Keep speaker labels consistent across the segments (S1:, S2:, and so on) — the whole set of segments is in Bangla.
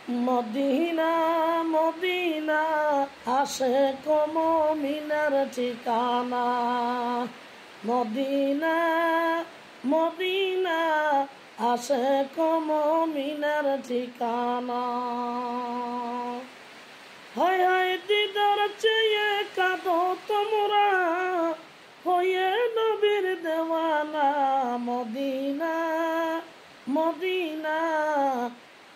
S1: মদিনা মদিনা আশিক মুমিনের ঠিকানা। মদিনা মদিনা আশিক মুমিনের ঠিকানা। হায় হায় দিদার চেয়ে কাঁদো তোমরা, হয়ে নবীর দেওয়ানা। মদিনা মদিনা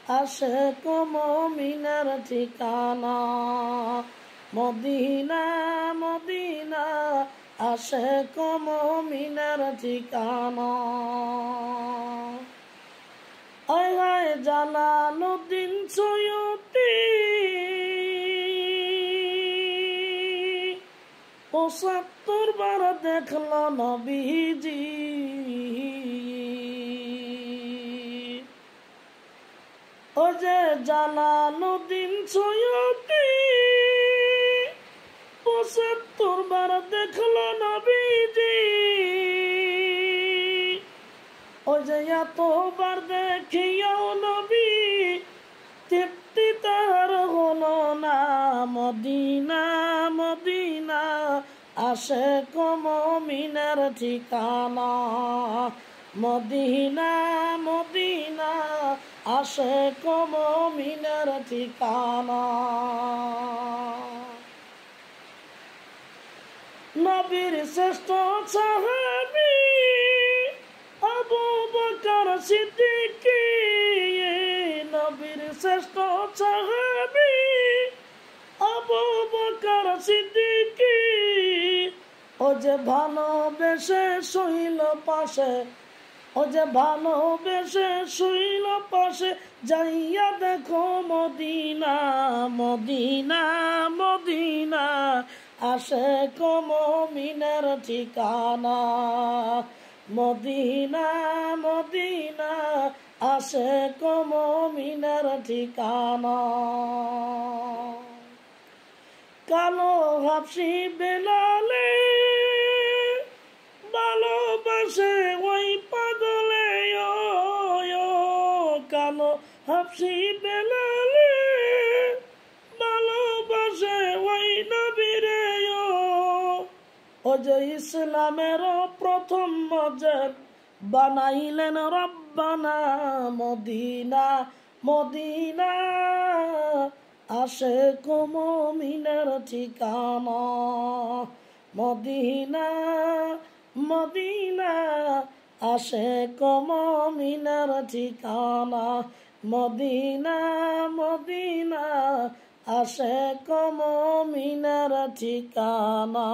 S1: আশিক মুমিনের ঠিকানা। মদিনা মদিনা আশিক মুমিনের ঠিকানা। আয় হায় জালালউদ্দিন সৈয়দী ৭৫ বার দেখল নবীজি। ও যে জালালউদ্দিন সৈয়দী ৭৫ বার দেখল নবীজি। ও যে এতবার দেখিয়াও নবী তৃপ্তি তার হলো না। মদিনা মদিনা আশিক মুমিনের ঠিকানা। মদিনা মদিনা আশিক মুমিনের ঠিকানা। নবীর শ্রেষ্ঠ সাহাবী আবু বকর সিদ্দিক। নবীর শ্রেষ্ঠ সাহাবী আবু বকর সিদ্দিক। ও যে ভালোবেসে শুইল পাশে, ও যে ভালোবেসে শুইল পাশে, যাইয়া দেখো মদিনা। মদিনা মদিনা আশিক মুমিনের ঠিকানা। মদিনা মদিনা আশিক মুমিনের ঠিকানা। কালো হাবশি বেলালে ভালোবাসে ওই পাগলে। কালো হাবশি বেলালে ভালোবাসে ওই নবীরে। ও যে ইসলামের প্রথম মজর বানাইলেন রব্বানা। মদিনা মদিনা আশিক মুমিনের ঠিকানা। মদিনা মদিনা আশিক মুমিনের ঠিকানা। মদিনা মদিনা আশিক মুমিনের ঠিকানা।